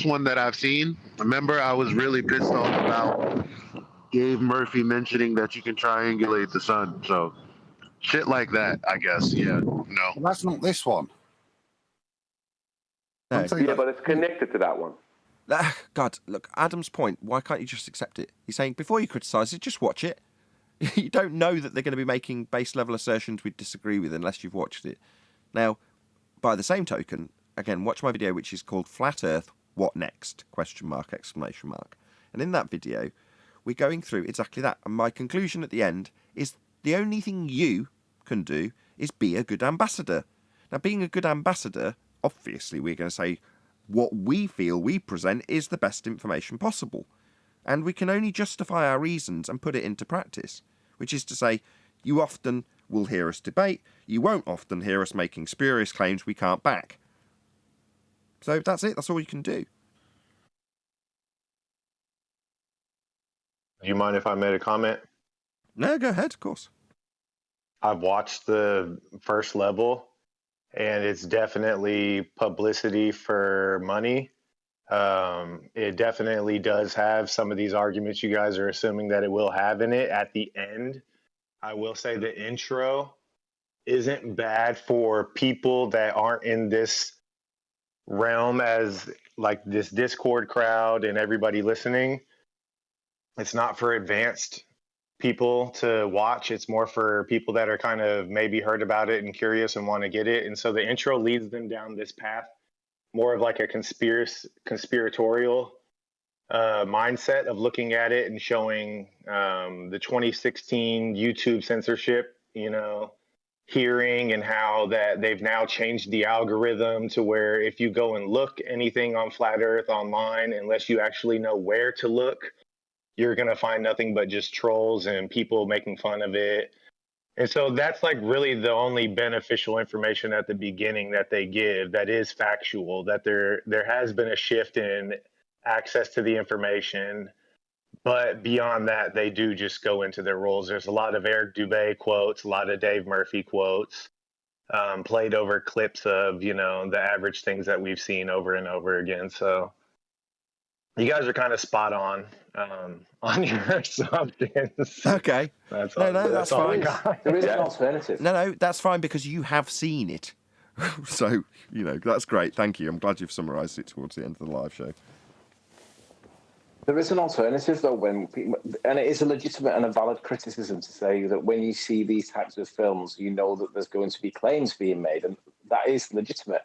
one that I've seen. Remember, I was really pissed off about Dave Murphy mentioning that you can triangulate the sun. So shit like that, I guess. Yeah. No. Well, that's not this one. No. Yeah, but it's connected to that one. God, look, Adam's point, why can't you just accept it? He's saying, before you criticise it, just watch it. You don't know that they're going to be making base-level assertions we disagree with unless you've watched it. Now, by the same token, again, watch my video, which is called Flat Earth, What Next? ? And in that video, we're going through exactly that. And my conclusion at the end is the only thing you can do is be a good ambassador. Now, being a good ambassador, obviously, we're going to say what we feel we present is the best information possible. And we can only justify our reasons and put it into practice, which is to say, you often will hear us debate, you won't often hear us making spurious claims we can't back. So that's it, that's all you can do. Do you mind if I made a comment? No, go ahead, of course. I've watched the first level, and it's definitely publicity for money. It definitely does have some of these arguments you guys are assuming that it will have in it at the end. I will say the intro isn't bad for people that aren't in this realm as like this Discord crowd and everybody listening. It's not for advanced people to watch. It's more for people that are kind of maybe heard about it and curious and want to get it. And so the intro leads them down this path, more of like a conspiratorial mindset of looking at it and showing the 2016 YouTube censorship, hearing, and how that they've now changed the algorithm to where if you go and look anything on Flat Earth online, unless you actually know where to look, you're going to find nothing but just trolls and people making fun of it. And so that's like really the only beneficial information at the beginning that they give that is factual, that there has been a shift in access to the information. But beyond that, they do just go into their roles. There's a lot of Eric Dubé quotes, a lot of Dave Murphy quotes, played over clips of, the average things that we've seen over and over again. So you guys are kind of spot on your assumptions. Okay. That's fine. There is an alternative. No, that's fine because you have seen it. So, that's great. Thank you. I'm glad you've summarised it towards the end of the live show. There is an alternative, though, and it is a legitimate and a valid criticism to say that when you see these types of films, you know that there's going to be claims being made, and that is legitimate.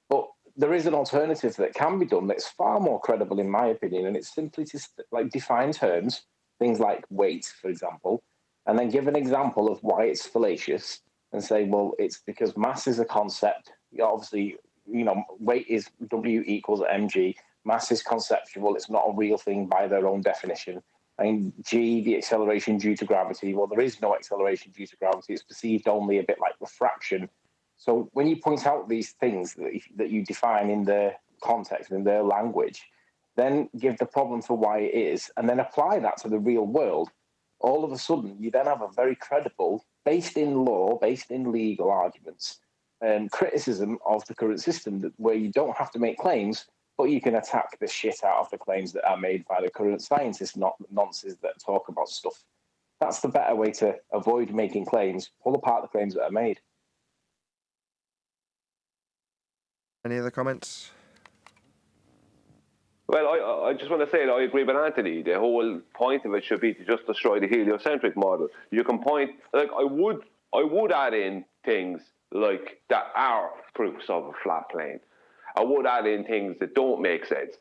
But there is an alternative that can be done that's far more credible, in my opinion, and it's simply to define terms, things like weight, for example, and then give an example of why it's fallacious and say, well, it's because mass is a concept. Obviously, weight is W equals mg. Mass is conceptual. It's not a real thing by their own definition. And G, the acceleration due to gravity. Well, there is no acceleration due to gravity. It's perceived only a bit like refraction. So when you point out these things that you define in their context, in their language, then give the problem for why it is, and then apply that to the real world, all of a sudden you then have a very credible, based in law, based in legal arguments, criticism of the current system where you don't have to make claims, but you can attack the shit out of the claims that are made by the current scientists, not nonsense that talk about stuff. That's the better way to avoid making claims. Pull apart the claims that are made. Any other comments? Well, I just want to say that I agree with Anthony. The whole point of it should be to just destroy the heliocentric model. You can point, I would add in things like that are proofs of a flat plane. I would add in things that don't make sense.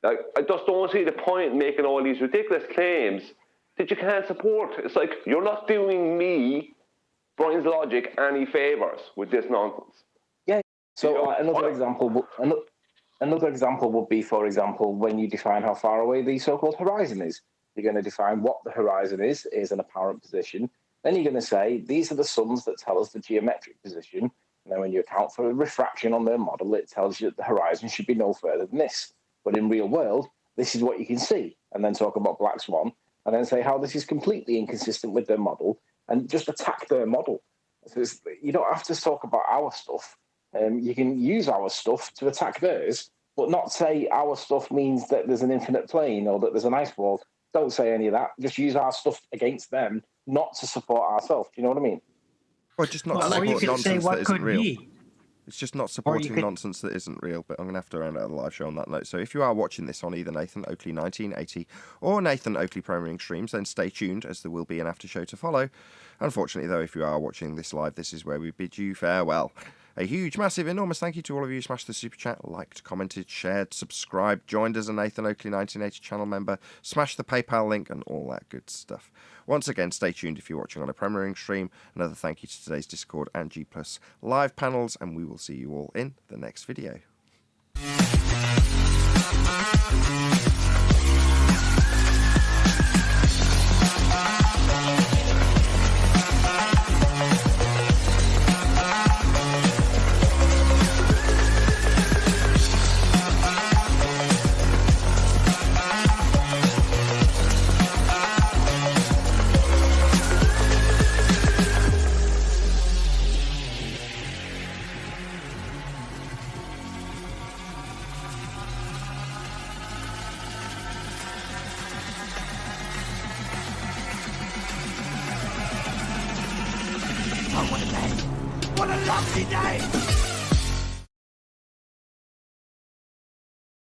I just don't see the point in making all these ridiculous claims that you can't support. It's like, you're not doing me, Brian's logic, any favours with this nonsense. Yeah. So another example would be, for example, when you define how far away the so-called horizon is. You're going to define what the horizon is an apparent position. Then you're going to say, these are the suns that tell us the geometric position. And then when you account for refraction on their model, it tells you that the horizon should be no further than this. But in real world, this is what you can see. And then talk about black swan, and then say how this is completely inconsistent with their model, and just attack their model. So you don't have to talk about our stuff. You can use our stuff to attack theirs, but not say our stuff means that there's an infinite plane or that there's an ice wall. Don't say any of that. Just use our stuff against them, not to support ourselves. Do you know what I mean? Or just not support nonsense that isn't real. It's just not supporting nonsense that isn't real, but I'm going to have to round out the live show on that note. So if you are watching this on either Nathan Oakley 1980 or Nathan Oakley Premiering Streams, then stay tuned, as there will be an after show to follow. Unfortunately, though, if you are watching this live, this is where we bid you farewell. A huge, massive, enormous thank you to all of you who smashed the super chat, liked, commented, shared, subscribed, joined as a Nathan Oakley 1980 channel member, smashed the PayPal link, and all that good stuff. Once again, stay tuned if you're watching on a premiering stream. Another thank you to today's Discord and G+ live panels, and we will see you all in the next video. Oh, what a day! What a lovely day!